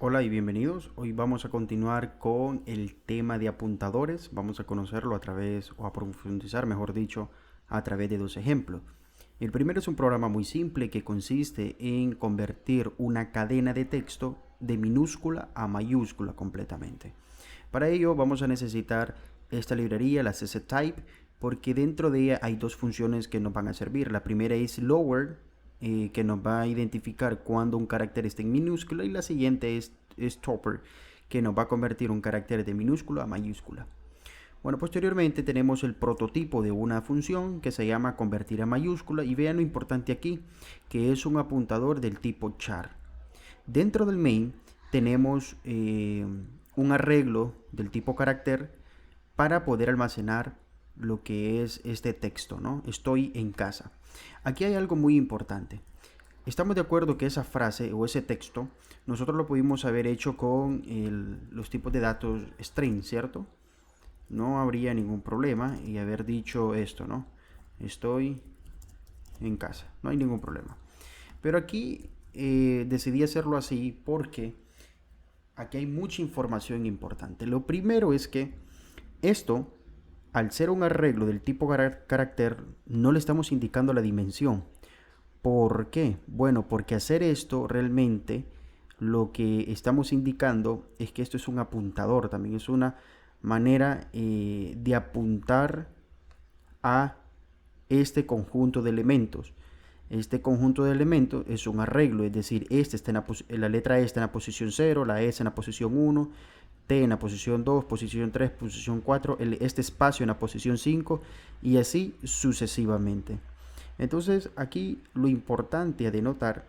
Hola y bienvenidos. Hoy vamos a continuar con el tema de apuntadores. Vamos a conocerlo a través, o a profundizar, mejor dicho, a través de dos ejemplos. El primero es un programa muy simple que consiste en convertir una cadena de texto de minúscula a mayúscula completamente. Para ello vamos a necesitar esta librería, la cctype, porque dentro de ella hay dos funciones que nos van a servir. La primera es lower, que nos va a identificar cuando un carácter está en minúscula, y la siguiente es topper, que nos va a convertir un carácter de minúscula a mayúscula. Bueno, posteriormente tenemos el prototipo de una función que se llama convertir a mayúscula, y vean lo importante aquí, que es un apuntador del tipo char. Dentro del main tenemos un arreglo del tipo carácter para poder almacenar lo que es este texto, ¿no? Estoy en casa. Aquí hay algo muy importante. Estamos de acuerdo que esa frase o ese texto nosotros lo pudimos haber hecho con los tipos de datos string, ¿cierto? No habría ningún problema y haber dicho esto, ¿no? Estoy en casa, no hay ningún problema. Pero aquí decidí hacerlo así porque aquí hay mucha información importante. Lo primero es que esto, al ser un arreglo del tipo carácter, no le estamos indicando la dimensión. ¿Por qué? Bueno, porque hacer esto realmente lo que estamos indicando es que esto es un apuntador, también es una manera de apuntar a este conjunto de elementos. Este conjunto de elementos es un arreglo, es decir, este está en la letra E está en la posición 0, la S en la posición 1, T en la posición 2, posición 3, posición 4, este espacio en la posición 5 y así sucesivamente. Entonces aquí lo importante a denotar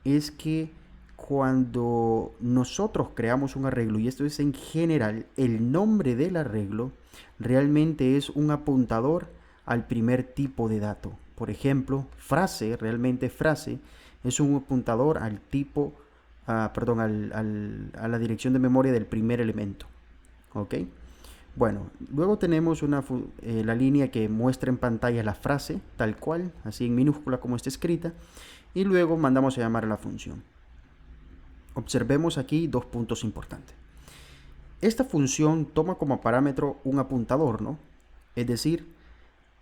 es que cuando nosotros creamos un arreglo, y esto es en general, el nombre del arreglo realmente es un apuntador al primer tipo de dato. Por ejemplo, frase, realmente frase, es un apuntador al tipo, perdón, a la dirección de memoria del primer elemento. ¿Ok? Bueno, luego tenemos la línea que muestra en pantalla la frase, tal cual, así en minúscula como está escrita, y luego mandamos a llamar a la función. Observemos aquí dos puntos importantes. Esta función toma como parámetro un apuntador, ¿no? Es decir,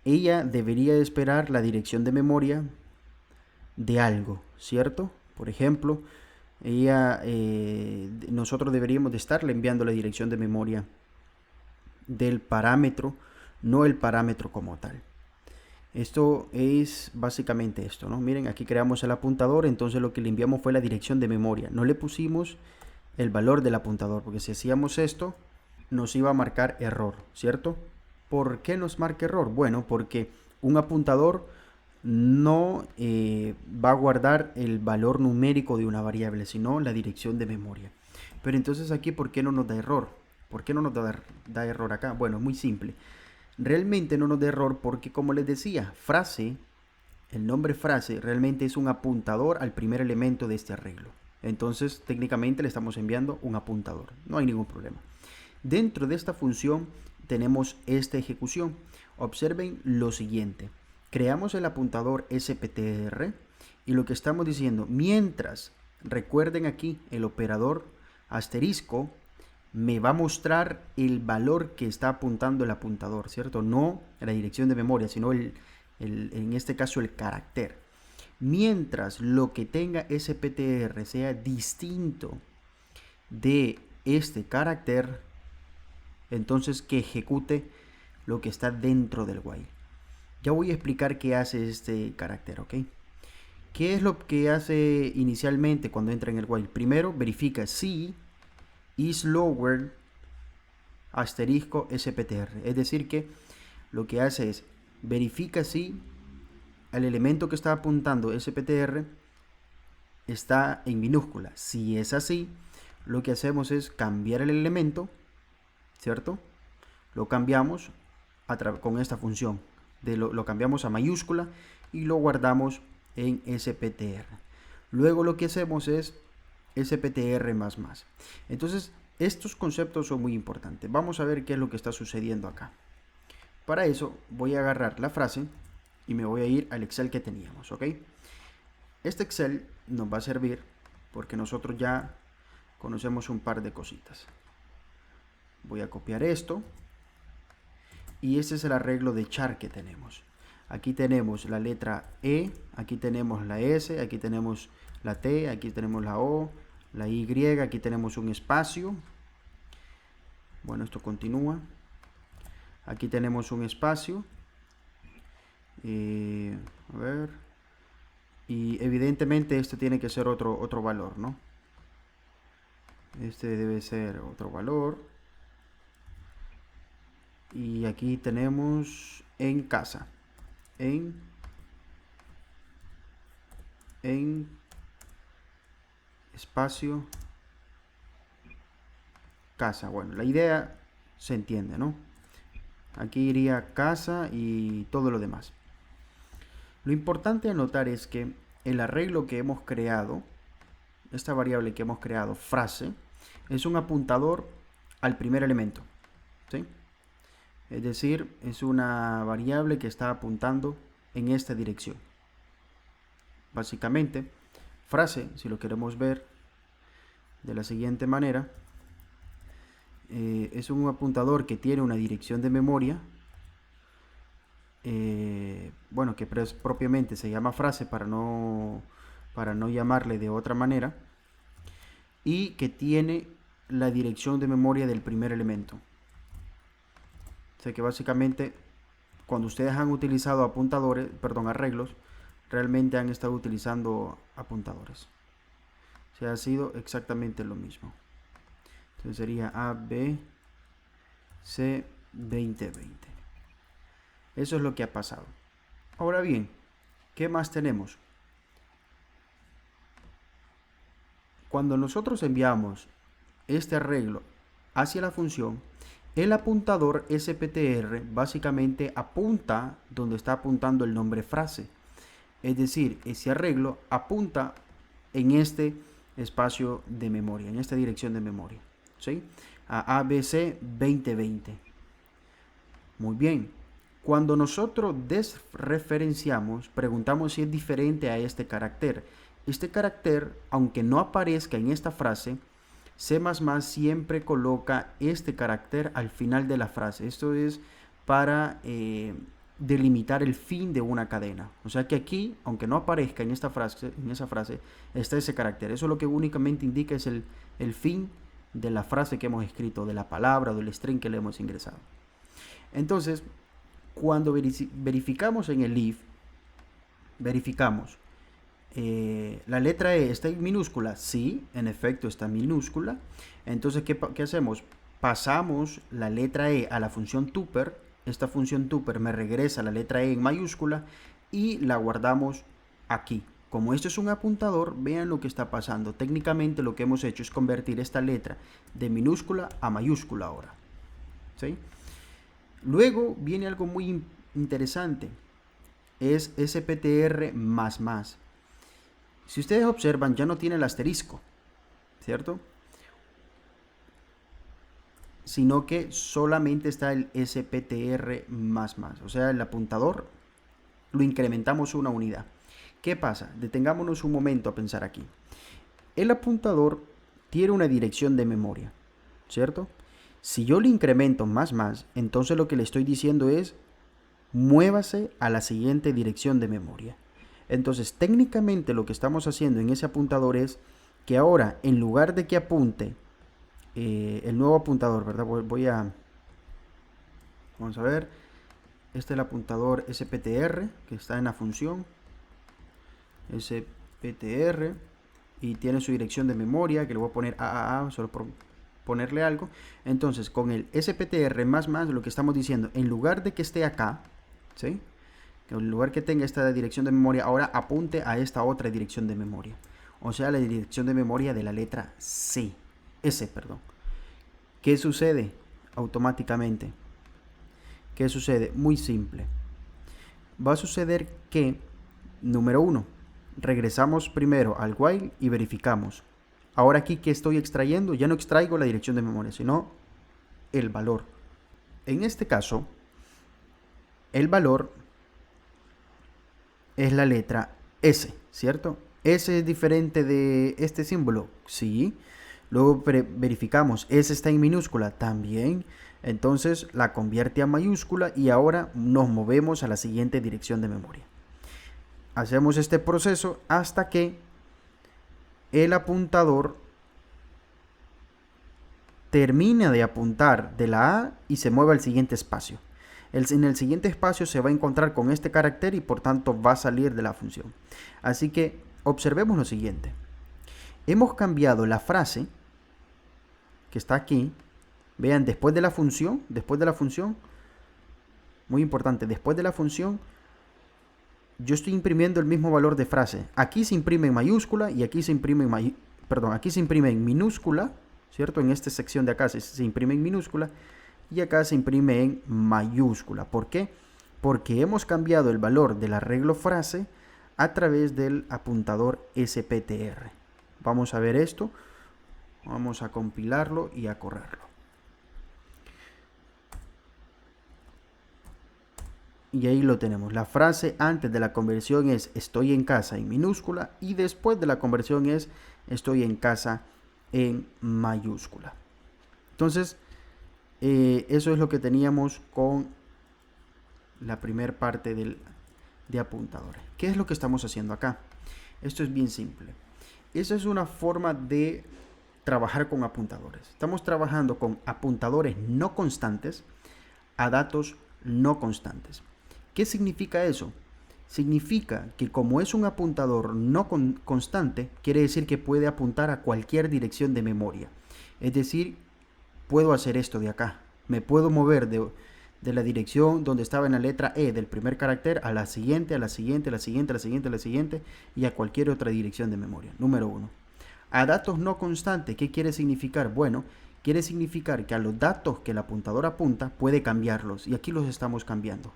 ella debería esperar la dirección de memoria de algo, ¿cierto? Por ejemplo, nosotros deberíamos de estarle enviando la dirección de memoria del parámetro, no el parámetro como tal. Esto es básicamente esto, ¿no? Miren, aquí creamos el apuntador, entonces lo que le enviamos fue la dirección de memoria. No le pusimos el valor del apuntador, porque si hacíamos esto, nos iba a marcar error, ¿cierto? ¿Por qué nos marca error? Bueno, porque un apuntador no va a guardar el valor numérico de una variable, sino la dirección de memoria. Pero entonces aquí, ¿por qué no nos da error? ¿Por qué no nos da error acá? Bueno, es muy simple. Realmente no nos da error porque, como les decía, frase, el nombre frase realmente es un apuntador al primer elemento de este arreglo. Entonces, técnicamente le estamos enviando un apuntador. No hay ningún problema. Dentro de esta función tenemos esta ejecución. Observen lo siguiente. Creamos el apuntador SPTR y lo que estamos diciendo, mientras, recuerden aquí, el operador asterisco me va a mostrar el valor que está apuntando el apuntador, ¿cierto? No la dirección de memoria, sino en este caso el carácter. Mientras lo que tenga SPTR sea distinto de este carácter, entonces que ejecute lo que está dentro del while. Ya voy a explicar qué hace este carácter, ¿ok? ¿Qué es lo que hace inicialmente cuando entra en el while? Primero verifica si is lower asterisco SPTR. Es decir que lo que hace es verifica si el elemento que está apuntando SPTR está en minúscula. Si es así, lo que hacemos es cambiar el elemento, ¿cierto? Lo cambiamos con esta función. Lo cambiamos a mayúscula y lo guardamos en SPTR. Luego lo que hacemos es SPTR++. Entonces, estos conceptos son muy importantes. Vamos a ver qué es lo que está sucediendo acá. Para eso voy a agarrar la frase y me voy a ir al Excel que teníamos, ¿ok? Este Excel nos va a servir porque nosotros ya conocemos un par de cositas. Voy a copiar esto. Y este es el arreglo de char que tenemos. Aquí tenemos la letra E, aquí tenemos la S, aquí tenemos la T, aquí tenemos la O, la Y, aquí tenemos un espacio. Bueno, esto continúa. Aquí tenemos un espacio. A ver. Y evidentemente este tiene que ser otro valor, ¿no? Este debe ser otro valor. Y aquí tenemos en casa. En espacio casa. Bueno, la idea se entiende, ¿no? Aquí iría casa y todo lo demás. Lo importante a notar es que el arreglo que hemos creado, esta variable que hemos creado, frase, es un apuntador al primer elemento, ¿sí? Es decir, es una variable que está apuntando en esta dirección. Básicamente, frase, si lo queremos ver de la siguiente manera, es un apuntador que tiene una dirección de memoria, bueno, que propiamente se llama frase para no llamarle de otra manera, y que tiene la dirección de memoria del primer elemento. O sea que básicamente cuando ustedes han utilizado apuntadores, perdón, arreglos, realmente han estado utilizando apuntadores. O sea, ha sido exactamente lo mismo. Entonces sería ABC 2020. Eso es lo que ha pasado. Ahora bien, ¿qué más tenemos? Cuando nosotros enviamos este arreglo hacia la función, el apuntador SPTR básicamente apunta donde está apuntando el nombre frase. Es decir, ese arreglo apunta en este espacio de memoria, en esta dirección de memoria, ¿sí? A ABC 2020. Muy bien. Cuando nosotros desreferenciamos, preguntamos si es diferente a este carácter. Este carácter, aunque no aparezca en esta frase, C++ siempre coloca este carácter al final de la frase. Esto es para delimitar el fin de una cadena. O sea que aquí, aunque no aparezca en esa frase, está ese carácter. Eso lo que únicamente indica es el fin de la frase que hemos escrito, de la palabra o del string que le hemos ingresado. Entonces, cuando verificamos en el if, verificamos, la letra E está en minúscula. Sí, en efecto está en minúscula. Entonces, ¿qué hacemos? Pasamos la letra E a la función tuple. Esta función tuple me regresa la letra E en mayúscula y la guardamos aquí. Como esto es un apuntador, vean lo que está pasando. Técnicamente lo que hemos hecho es convertir esta letra de minúscula a mayúscula ahora, ¿sí? Luego viene algo muy interesante. Es SPTR++. Si ustedes observan, ya no tiene el asterisco, ¿cierto? Sino que solamente está el SPTR++. O sea, el apuntador lo incrementamos una unidad. ¿Qué pasa? Detengámonos un momento a pensar aquí. El apuntador tiene una dirección de memoria, ¿cierto? Si yo le incremento más, entonces lo que le estoy diciendo es muévase a la siguiente dirección de memoria. Entonces, técnicamente lo que estamos haciendo en ese apuntador es que ahora, en lugar de que apunte el nuevo apuntador, ¿verdad? Vamos a ver. Este es el apuntador SPTR, que está en la función SPTR, y tiene su dirección de memoria, que le voy a poner AAA, solo por ponerle algo. Entonces, con el SPTR++, lo que estamos diciendo, en lugar de que esté acá, ¿sí?, que en lugar que tenga esta dirección de memoria, ahora apunte a esta otra dirección de memoria. O sea, la dirección de memoria de la letra S, perdón. ¿Qué sucede automáticamente? ¿Qué sucede? Muy simple. Va a suceder que, número 1, regresamos primero al while y verificamos. Ahora aquí, ¿qué estoy extrayendo? Ya no extraigo la dirección de memoria, sino el valor. En este caso, el valor es la letra S, ¿cierto? S es diferente de este símbolo, sí. Luego verificamos, S está en minúscula también. Entonces la convierte a mayúscula y ahora nos movemos a la siguiente dirección de memoria. Hacemos este proceso hasta que el apuntador termina de apuntar de la A y se mueve al siguiente espacio. En el siguiente espacio se va a encontrar con este carácter y por tanto va a salir de la función. Así que observemos lo siguiente. Hemos cambiado la frase que está aquí. Vean, después de la función, muy importante, después de la función, yo estoy imprimiendo el mismo valor de frase. Aquí se imprime en mayúscula y aquí se imprime aquí se imprime en minúscula, ¿cierto? En esta sección de acá se imprime en minúscula y acá se imprime en mayúscula. ¿Por qué? Porque hemos cambiado el valor del arreglo frase a través del apuntador SPTR. Vamos a ver esto. Vamos a compilarlo y a correrlo. Y ahí lo tenemos. La frase antes de la conversión es estoy en casa en minúscula y después de la conversión es estoy en casa en mayúscula. Entonces, eso es lo que teníamos con la primera parte de apuntadores. ¿Qué es lo que estamos haciendo acá? Esto es bien simple. Esa es una forma de trabajar con apuntadores. Estamos trabajando con apuntadores no constantes a datos no constantes. ¿Qué significa eso? Significa que como es un apuntador no constante, quiere decir que puede apuntar a cualquier dirección de memoria. Es decir, puedo hacer esto de acá. Me puedo mover de la dirección donde estaba en la letra E del primer carácter a la siguiente, a la siguiente, a la siguiente, a la siguiente, a la siguiente y a cualquier otra dirección de memoria. Número 1. A datos no constantes, ¿qué quiere significar? Bueno, quiere significar que a los datos que el apuntador apunta puede cambiarlos y aquí los estamos cambiando.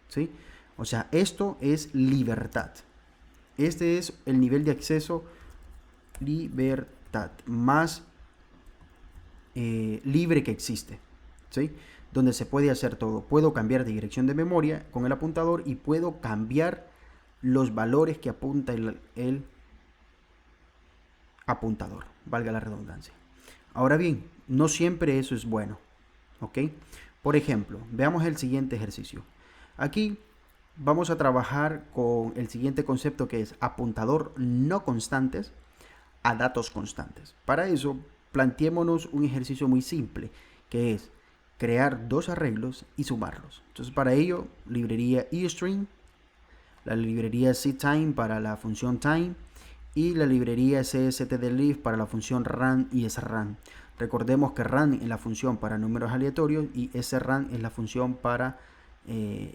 ¿Sí? O sea, esto es libertad. Este es el nivel de acceso libertad más libre que existe. ¿Sí? Donde se puede hacer todo. Puedo cambiar de dirección de memoria con el apuntador y puedo cambiar los valores que apunta el apuntador, valga la redundancia. Ahora bien, no siempre eso es bueno, ¿ok? Por ejemplo, veamos el siguiente ejercicio. Aquí vamos a trabajar con el siguiente concepto que es apuntador no constantes a datos constantes. Para eso, planteémonos un ejercicio muy simple, que es crear dos arreglos y sumarlos. Entonces, para ello, librería eString, la librería ctime para la función time, y la librería sstdlib para la función run y srun. Recordemos que run es la función para números aleatorios y srun es la función para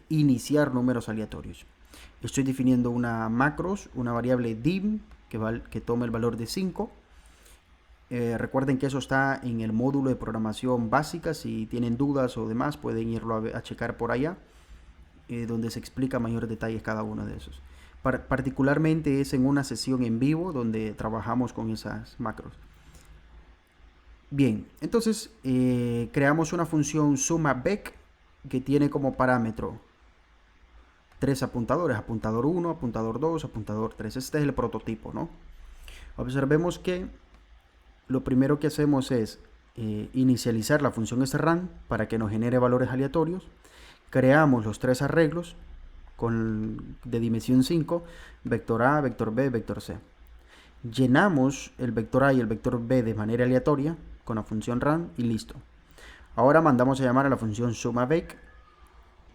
iniciar números aleatorios. Estoy definiendo una macros, una variable dim que tome el valor de 5. Recuerden que eso está en el módulo de programación básica. Si tienen dudas o demás pueden irlo a checar por allá, donde se explica mayores detalles cada uno de esos. Particularmente es en una sesión en vivo donde trabajamos con esas macros. Bien, entonces creamos una función summaVec que tiene como parámetro 3 apuntadores, apuntador 1, apuntador 2, apuntador 3. Este es el prototipo, ¿no? Observemos que lo primero que hacemos es inicializar la función srun para que nos genere valores aleatorios. Creamos los 3 arreglos de dimensión 5, vector A, vector B, vector C. Llenamos el vector A y el vector B de manera aleatoria con la función run y listo. Ahora mandamos a llamar a la función summaVec.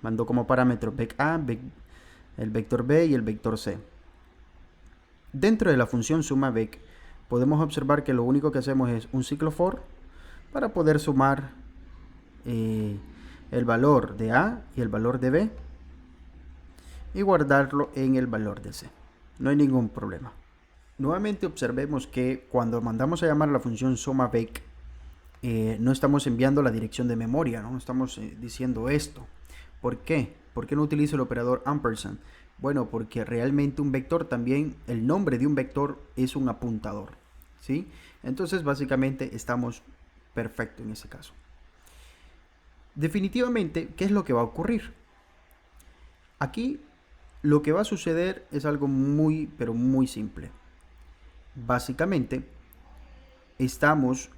Mando como parámetro vec A, el vector B y el vector C. Dentro de la función summaVec podemos observar que lo único que hacemos es un ciclo for para poder sumar el valor de A y el valor de B y guardarlo en el valor de C. No hay ningún problema. Nuevamente observemos que cuando mandamos a llamar a la función summaVec no estamos enviando la dirección de memoria, no estamos diciendo esto. ¿Por qué? ¿Por qué no utilizo el operador ampersand? Bueno, porque realmente un vector también, el nombre de un vector es un apuntador, ¿sí? Entonces básicamente estamos perfecto en ese caso. Definitivamente, ¿qué es lo que va a ocurrir? Aquí lo que va a suceder es algo muy, pero muy simple. Básicamente, estamos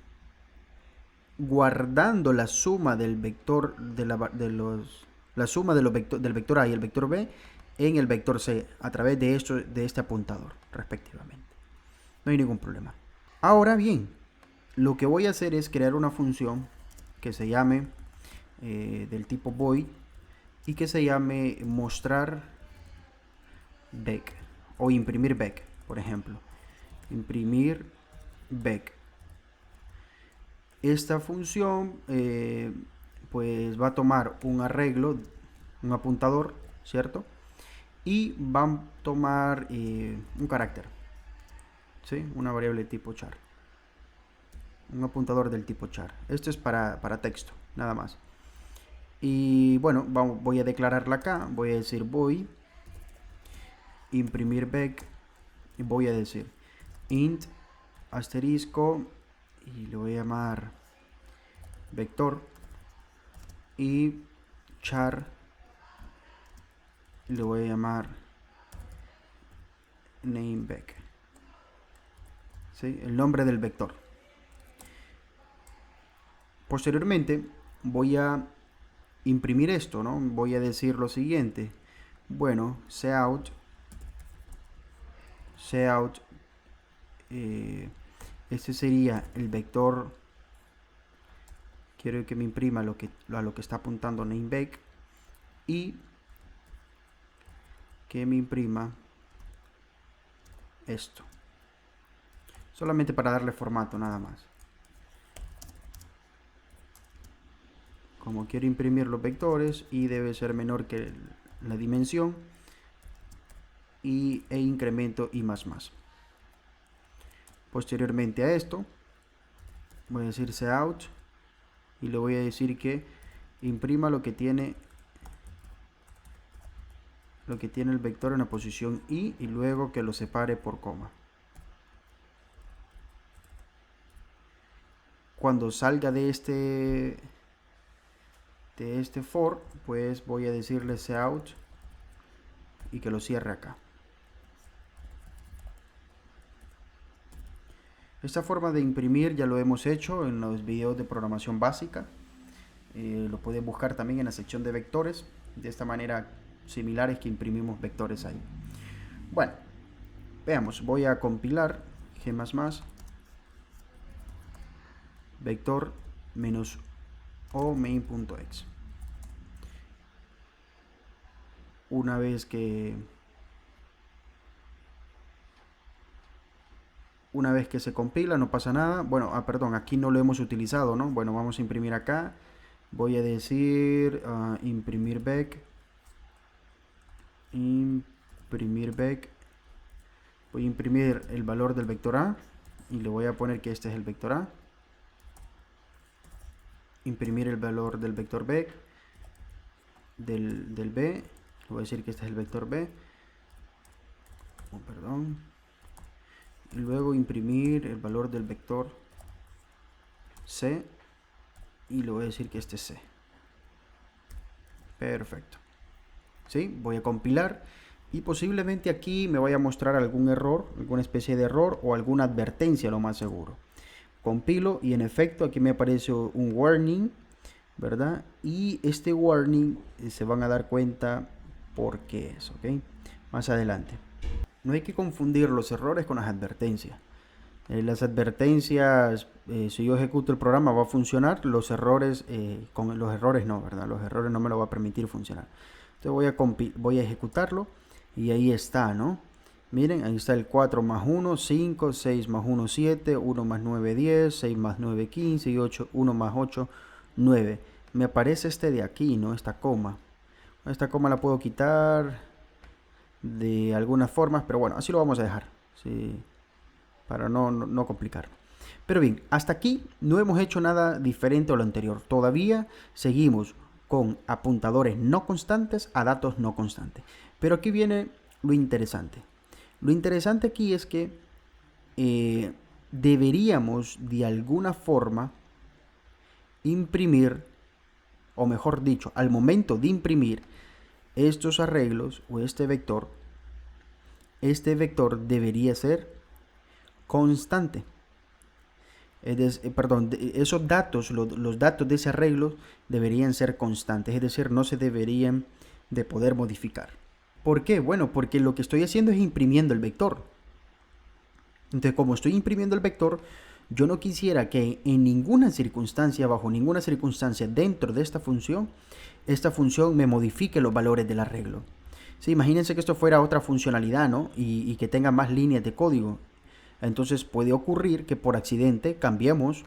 guardando la suma del vector la suma de del vector A y el vector B en el vector C a través de este apuntador respectivamente. No hay ningún problema. Ahora bien, lo que voy a hacer es crear una función que se llame del tipo void y que se llame mostrar vec o imprimir vec, por ejemplo. Imprimir vec. Esta función pues va a tomar un arreglo, un apuntador, ¿cierto? Y va a tomar un carácter, ¿sí? Una variable tipo char. Un apuntador del tipo char. Esto es para texto, nada más. Y bueno, voy a declararla acá. Voy a decir voy imprimir vec y voy a decir int asterisco y le voy a llamar vector y char y le voy a llamar namevec, ¿sí? El nombre del vector. Posteriormente voy a imprimir esto, ¿no? Voy a decir lo siguiente. Bueno, cout este sería el vector. Quiero que me imprima a lo que está apuntando namevec y que me imprima esto. Solamente para darle formato, nada más. Como quiero imprimir los vectores y debe ser menor que la dimensión e incremento y más. Posteriormente a esto voy a decir cout y le voy a decir que imprima lo que tiene el vector en la posición y luego que lo separe por coma. Cuando salga de este for, pues voy a decirle cout y que lo cierre acá. Esta forma de imprimir ya lo hemos hecho en los videos de programación básica. Lo puedes buscar también en la sección de vectores. De esta manera similar es que imprimimos vectores ahí. Bueno, veamos. Voy a compilar g++ vector -o main.x. Una vez que se compila no pasa nada. Bueno, perdón, aquí no lo hemos utilizado, ¿no? Bueno, vamos a imprimir acá. Voy a decir imprimir vec. Voy a imprimir el valor del vector A y le voy a poner que este es el vector A. Imprimir el valor del vector B, del B, le voy a decir que este es el vector B. Perdón. Y luego imprimir el valor del vector C y le voy a decir que este es C. Perfecto. ¿Sí? Voy a compilar y posiblemente aquí me vaya a mostrar algún error, alguna especie de error o alguna advertencia, lo más seguro. Compilo y en efecto aquí me aparece un warning, ¿verdad? Y este warning se van a dar cuenta por qué es, ¿ok? Más adelante. No hay que confundir los errores con las advertencias. Las advertencias, si yo ejecuto el programa va a funcionar, los errores, con los errores no, ¿verdad? Los errores no me lo va a permitir funcionar. Entonces voy a ejecutarlo y ahí está, ¿no? Miren, ahí está el 4 más 1, 5, 6 más 1, 7, 1 más 9, 10, 6 más 9, 15 y 1 más 8, 9. Me aparece este de aquí, ¿no? Esta coma. Esta coma la puedo quitar de algunas formas, pero bueno, así lo vamos a dejar, ¿sí? Para no complicarlo. Pero bien, hasta aquí no hemos hecho nada diferente a lo anterior. Todavía seguimos con apuntadores no constantes a datos no constantes. Pero aquí viene lo interesante. Lo interesante aquí es que deberíamos de alguna forma imprimir, o mejor dicho, al momento de imprimir estos arreglos o este vector debería ser constante. Perdón, esos datos, los datos de ese arreglo deberían ser constantes, es decir, no se deberían de poder modificar. ¿Por qué? Bueno, porque lo que estoy haciendo es imprimiendo el vector. Entonces, como estoy imprimiendo el vector, yo no quisiera que en ninguna circunstancia, bajo ninguna circunstancia dentro de esta función me modifique los valores del arreglo. Sí, imagínense que esto fuera otra funcionalidad, ¿no? Y que tenga más líneas de código. Entonces puede ocurrir que por accidente cambiemos,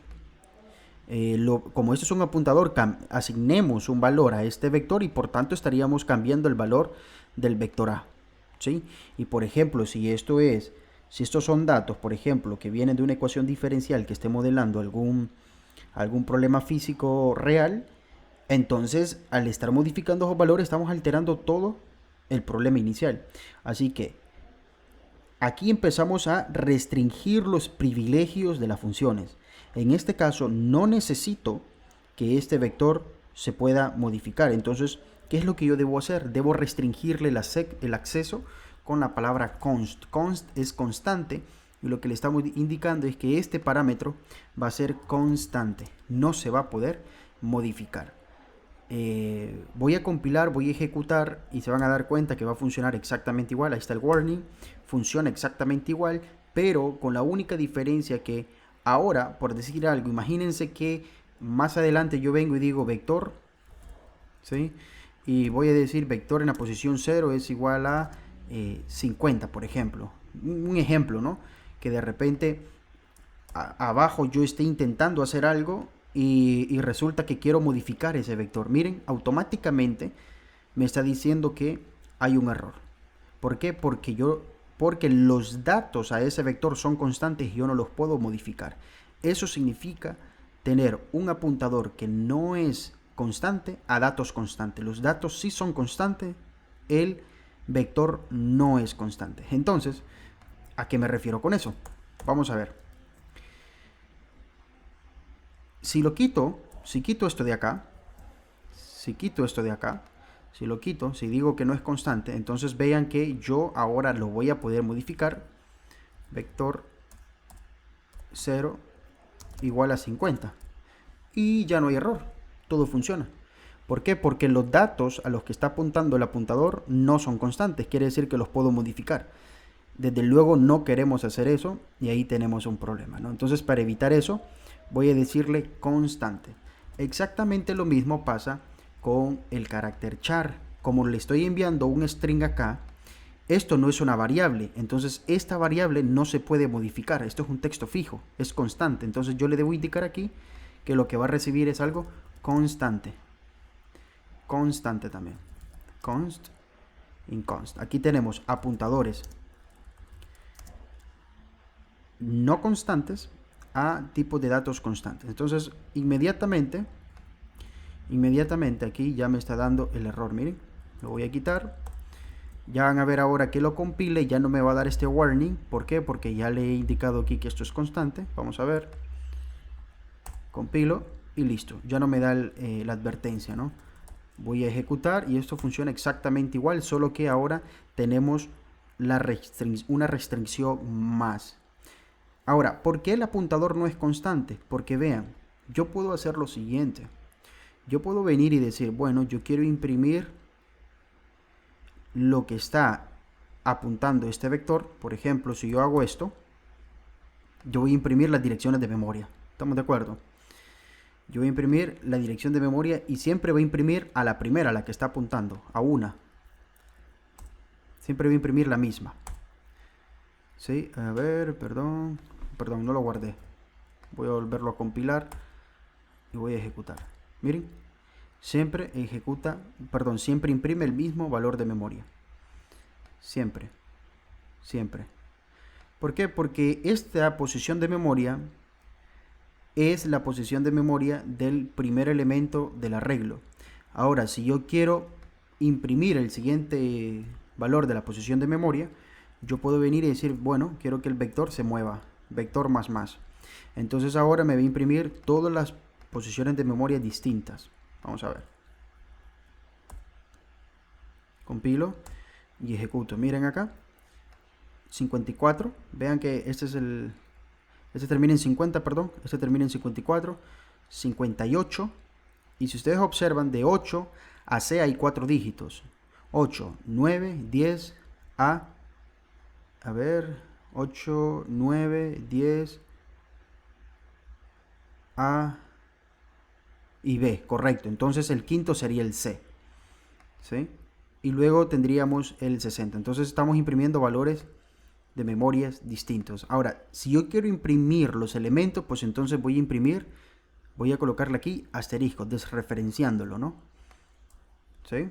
como esto es un apuntador, asignemos un valor a este vector y por tanto estaríamos cambiando el valor del vector A. ¿Sí? Y por ejemplo, si estos son datos, por ejemplo, que vienen de una ecuación diferencial que esté modelando algún problema físico real, entonces al estar modificando esos valores estamos alterando todo el problema inicial. Así que aquí empezamos a restringir los privilegios de las funciones. En este caso no necesito que este vector se pueda modificar. Entonces, ¿qué es lo que yo debo hacer? Debo restringirle el acceso con la palabra const. Const es constante y lo que le estamos indicando es que este parámetro va a ser constante. No se va a poder modificar. Voy a compilar, voy a ejecutar y se van a dar cuenta que va a funcionar exactamente igual. Ahí está el warning, funciona exactamente igual, pero con la única diferencia que ahora, por decir algo, imagínense que más adelante yo vengo y digo vector, ¿sí? Y voy a decir vector en la posición 0 es igual a 50, por ejemplo. Un ejemplo, ¿no? Que de repente abajo yo esté intentando hacer algo y resulta que quiero modificar ese vector. Miren, automáticamente me está diciendo que hay un error. ¿Por qué? Porque los datos a ese vector son constantes y yo no los puedo modificar. Eso significa tener un apuntador que no es constante a datos constantes. Los datos sí son constantes, el vector no es constante. Entonces, ¿a qué me refiero con eso? Vamos a ver. Si quito esto de acá, si lo quito, si digo que no es constante, entonces vean que yo ahora lo voy a poder modificar. Vector 0 igual a 50. Y ya no hay error, todo funciona. ¿Por qué? Porque los datos a los que está apuntando el apuntador no son constantes, quiere decir que los puedo modificar. Desde luego no queremos hacer eso y ahí tenemos un problema, ¿no? Entonces, para evitar eso, voy a decirle constante. Exactamente lo mismo pasa con el carácter char. Como le estoy enviando un string acá, esto no es una variable, entonces esta variable no se puede modificar. Esto es un texto fijo, es constante. Entonces yo le debo indicar aquí que lo que va a recibir es algo constante. Constante también. Const, inconst. Aquí tenemos apuntadores no constantes a tipos de datos constantes. Entonces, inmediatamente aquí ya me está dando el error. Miren, lo voy a quitar. Ya van a ver ahora que lo compile, ya no me va a dar este warning. ¿Por qué? Porque ya le he indicado aquí que esto es constante. Vamos a ver. Compilo y listo. Ya no me da la advertencia, ¿no? Voy a ejecutar y esto funciona exactamente igual, solo que ahora tenemos una restricción más. Ahora, ¿por qué el apuntador no es constante? Porque vean, yo puedo hacer lo siguiente. Yo puedo venir y decir, bueno, yo quiero imprimir lo que está apuntando este vector. Por ejemplo, si yo hago esto, yo voy a imprimir las direcciones de memoria. ¿Estamos de acuerdo? Yo voy a imprimir la dirección de memoria y siempre voy a imprimir a la primera, a la que está apuntando, a una. Siempre voy a imprimir la misma. Sí, a ver, perdón, no lo guardé. Voy a volverlo a compilar y voy a ejecutar. Miren, siempre siempre imprime el mismo valor de memoria. Siempre. ¿Por qué? Porque esta posición de memoria es la posición de memoria del primer elemento del arreglo. Ahora, si yo quiero imprimir el siguiente valor de la posición de memoria, yo puedo venir y decir, bueno, quiero que el vector se mueva, vector más más. Entonces ahora me va a imprimir todas las posiciones de memoria distintas. Vamos a ver. Compilo y ejecuto. Miren acá. 54. Vean que este es el este termina en 50, perdón, este termina en 54, 58, y si ustedes observan, de 8 a C hay 4 dígitos, 8, 9, 10, a ver, 8, 9, 10, A y B, correcto. Entonces el quinto sería el C, ¿sí? Y luego tendríamos el 60. Entonces estamos imprimiendo valores de memorias distintos. Ahora, si yo quiero imprimir los elementos, pues entonces voy a colocarle aquí asterisco, desreferenciándolo, ¿no? ¿Sí?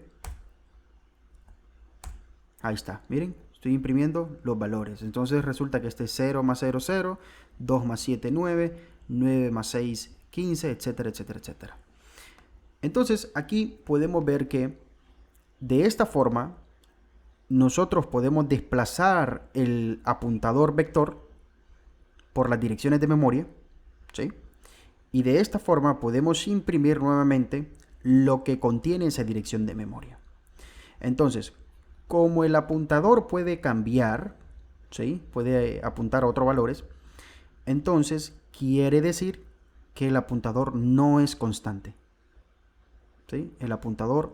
Ahí está, miren, estoy imprimiendo los valores. Entonces resulta que este es 0 más 0, 0, 2 más 7, 9, 9 más 6, 15, etcétera, etcétera, etcétera. Entonces aquí podemos ver que de esta forma nosotros podemos desplazar el apuntador vector por las direcciones de memoria, ¿sí? Y de esta forma podemos imprimir nuevamente lo que contiene esa dirección de memoria. Entonces, como el apuntador puede cambiar, ¿sí? Puede apuntar a otros valores, entonces quiere decir que el apuntador no es constante, ¿sí? El apuntador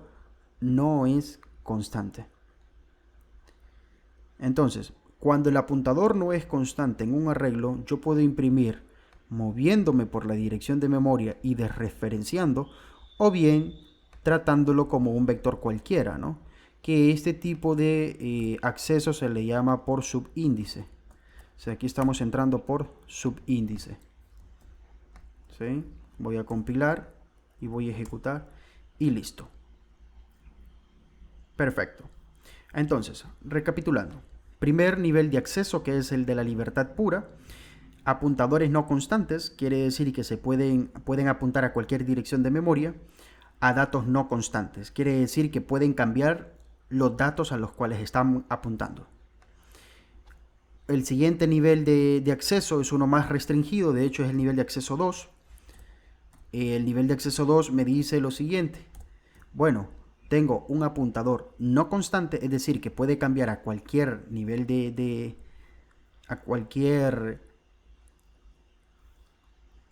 no es constante. Entonces, cuando el apuntador no es constante en un arreglo, yo puedo imprimir moviéndome por la dirección de memoria y desreferenciando, o bien tratándolo como un vector cualquiera, ¿no? Que este tipo de acceso se le llama por subíndice. O sea, aquí estamos entrando por subíndice, ¿sí? Voy a compilar y voy a ejecutar y listo. Perfecto. Entonces, recapitulando. Primer nivel de acceso, que es el de la libertad pura. Apuntadores no constantes, quiere decir que se pueden apuntar a cualquier dirección de memoria. A datos no constantes, quiere decir que pueden cambiar los datos a los cuales están apuntando. El siguiente nivel de acceso es uno más restringido, de hecho es el nivel de acceso 2. El nivel de acceso 2 me dice lo siguiente. Bueno, tengo un apuntador no constante, es decir, que puede cambiar a cualquier nivel a cualquier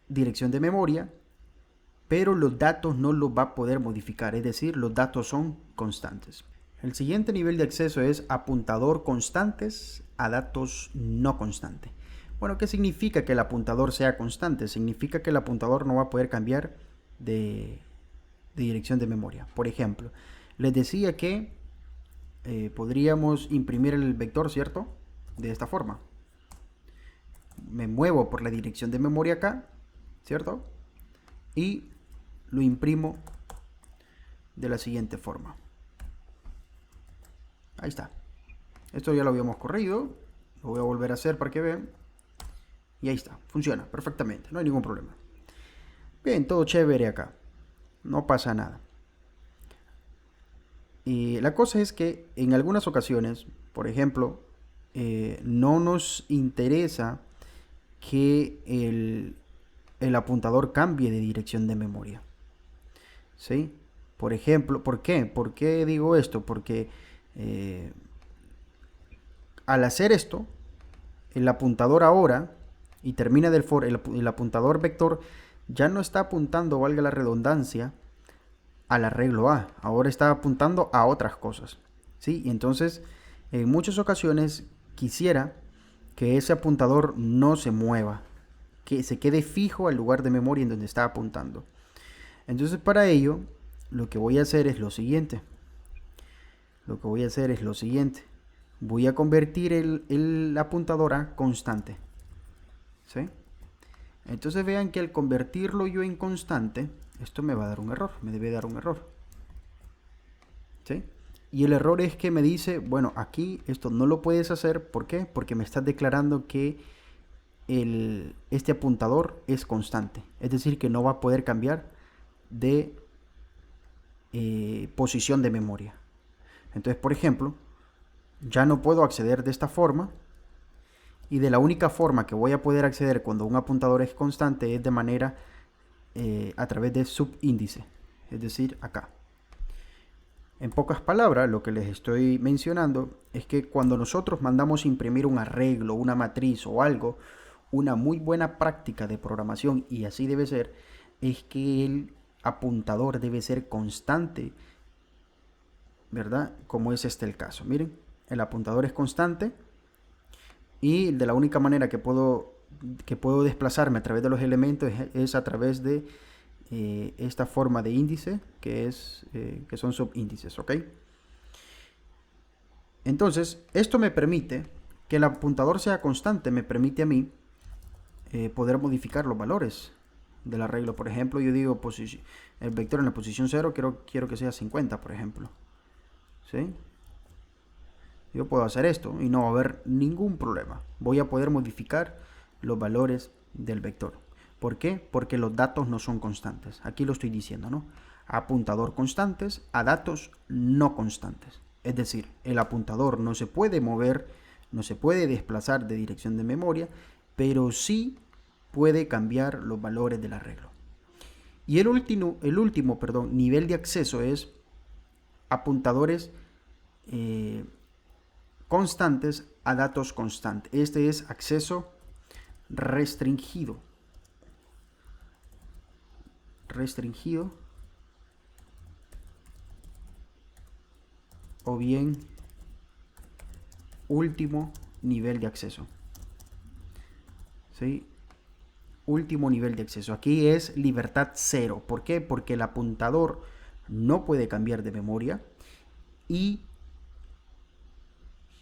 dirección de memoria, pero los datos no los va a poder modificar, es decir, los datos son constantes. El siguiente nivel de acceso es apuntador constantes a datos no constantes. Bueno, ¿qué significa que el apuntador sea constante? Significa que el apuntador no va a poder cambiar de dirección de memoria. Por ejemplo, les decía que podríamos imprimir el vector, ¿cierto? De esta forma. Me muevo por la dirección de memoria acá, ¿cierto? Y lo imprimo de la siguiente forma. Ahí está. Esto ya lo habíamos corrido. Lo voy a volver a hacer para que vean. Y ahí está. Funciona perfectamente. No hay ningún problema. Bien, todo chévere acá. No pasa nada. Y la cosa es que en algunas ocasiones, por ejemplo, no nos interesa que el apuntador cambie de dirección de memoria, ¿sí? Por ejemplo, ¿por qué? ¿Por qué digo esto? Porque al hacer esto, el apuntador ahora, y termina del for, el apuntador vector ya no está apuntando, valga la redundancia, al arreglo A, ahora está apuntando a otras cosas, ¿sí? Y entonces, en muchas ocasiones quisiera que ese apuntador no se mueva, que se quede fijo al lugar de memoria en donde está apuntando. Entonces, para ello, lo que voy a hacer es lo siguiente. Voy a convertir el apuntador a constante, ¿sí? Entonces vean que al convertirlo yo en constante, esto me va a dar un error, me debe dar un error, ¿sí? Y el error es que me dice, bueno, aquí esto no lo puedes hacer, ¿por qué? Porque me estás declarando que este apuntador es constante, es decir, que no va a poder cambiar de posición de memoria. Entonces, por ejemplo, ya no puedo acceder de esta forma, y de la única forma que voy a poder acceder cuando un apuntador es constante es de manera a través de subíndice, es decir, acá. En pocas palabras, lo que les estoy mencionando es que cuando nosotros mandamos imprimir un arreglo, una matriz o algo, una muy buena práctica de programación, y así debe ser, es que el apuntador debe ser constante, ¿verdad? Como es este el caso. Miren, el apuntador es constante y de la única manera que puedo desplazarme a través de los elementos es a través de esta forma de índice que son subíndices, ¿ok? Entonces, esto me permite que el apuntador sea constante, me permite a mí poder modificar los valores del arreglo. Por ejemplo, yo digo el vector en la posición 0 quiero que sea 50, por ejemplo. ¿Sí? Yo puedo hacer esto y no va a haber ningún problema. Voy a poder modificar los valores del vector. ¿Por qué? Porque los datos no son constantes. Aquí lo estoy diciendo, ¿no? Apuntador constantes a datos no constantes. Es decir, el apuntador no se puede mover, no se puede desplazar de dirección de memoria, pero sí puede cambiar los valores del arreglo. Y el último nivel de acceso es apuntadores constantes a datos constantes. Este es acceso restringido. O bien último nivel de acceso. ¿Sí? Último nivel de acceso. Aquí es libertad cero. ¿Por qué? Porque el apuntador no puede cambiar de memoria y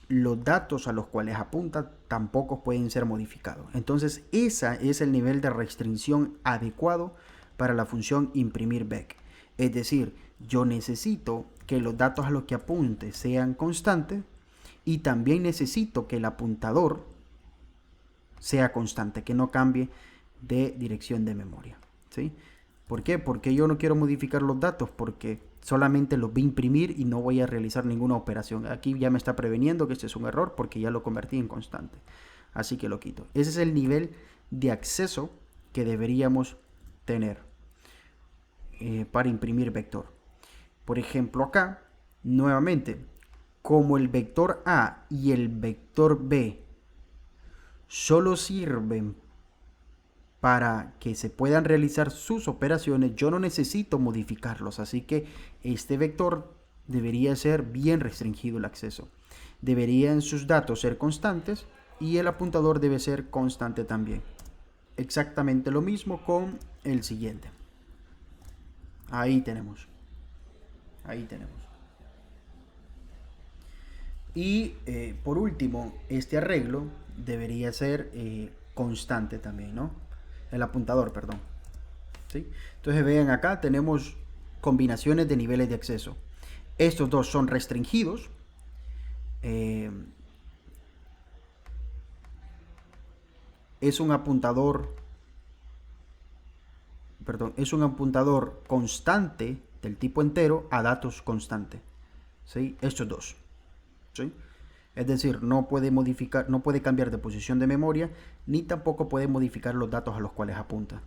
los datos a los cuales apunta tampoco pueden ser modificados. Entonces, ese es el nivel de restricción adecuado para la función imprimir vec. Es decir, yo necesito que los datos a los que apunte sean constantes y también necesito que el apuntador sea constante, que no cambie de dirección de memoria. ¿Sí? ¿Por qué? Porque yo no quiero modificar los datos, porque solamente los voy a imprimir y no voy a realizar ninguna operación. Aquí ya me está preveniendo que este es un error porque ya lo convertí en constante. Así que lo quito. Ese es el nivel de acceso que deberíamos tener para imprimir vector. Por ejemplo, acá, nuevamente, como el vector A y el vector B solo sirven para que se puedan realizar sus operaciones, yo no necesito modificarlos, así que este vector debería ser bien restringido el acceso. Deberían sus datos ser constantes y el apuntador debe ser constante también. Exactamente lo mismo con el siguiente. Ahí tenemos. Y por último, este arreglo debería ser constante también, ¿no? El apuntador, perdón. ¿Sí? Entonces vean acá, tenemos combinaciones de niveles de acceso. Estos dos son restringidos. Es un apuntador constante del tipo entero a datos constante. ¿Sí? Estos dos. ¿Sí? Es decir, no puede cambiar de posición de memoria, ni tampoco puede modificar los datos a los cuales apunta.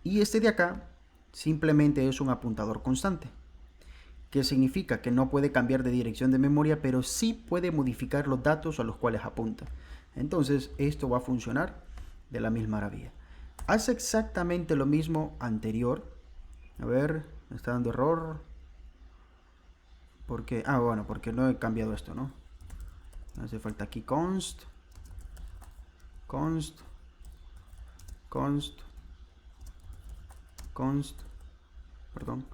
Y este de acá simplemente es un apuntador constante, que significa que no puede cambiar de dirección de memoria, pero sí puede modificar los datos a los cuales apunta. Entonces, esto va a funcionar de la misma maravilla. Hace exactamente lo mismo anterior. A ver, me está dando error. ¿Por qué? Bueno, porque no he cambiado esto, ¿no? Hace falta aquí const, perdón,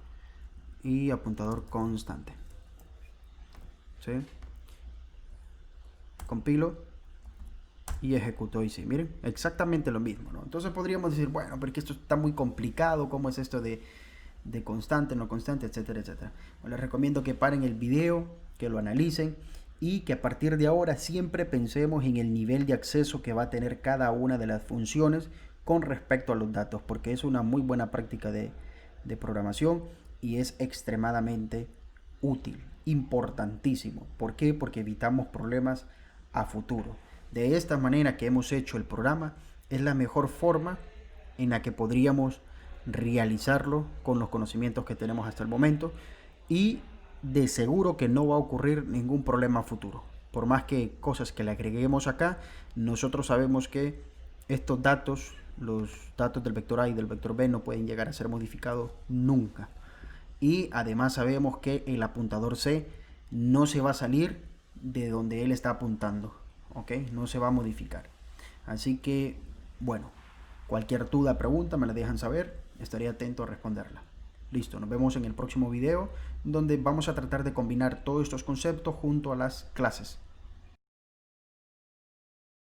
y apuntador constante. ¿Sí? Compilo y ejecuto y sí, miren, exactamente lo mismo, ¿no? Entonces podríamos decir, bueno, porque esto está muy complicado, ¿cómo es esto de constante, no constante, etcétera, etcétera? Bueno, les recomiendo que paren el video, que lo analicen y que a partir de ahora siempre pensemos en el nivel de acceso que va a tener cada una de las funciones con respecto a los datos, porque es una muy buena práctica de programación y es extremadamente útil, importantísimo. ¿Por qué? Porque evitamos problemas a futuro. De esta manera que hemos hecho el programa, es la mejor forma en la que podríamos realizarlo con los conocimientos que tenemos hasta el momento, y de seguro que no va a ocurrir ningún problema futuro. Por más que cosas que le agreguemos acá, nosotros sabemos que estos datos, los datos del vector A y del vector B, no pueden llegar a ser modificados nunca. Y además sabemos que el apuntador C no se va a salir de donde él está apuntando, ¿ok? No se va a modificar. Así que, bueno, cualquier duda, pregunta, me la dejan saber, estaré atento a responderla. Listo, nos vemos en el próximo video, donde vamos a tratar de combinar todos estos conceptos junto a las clases.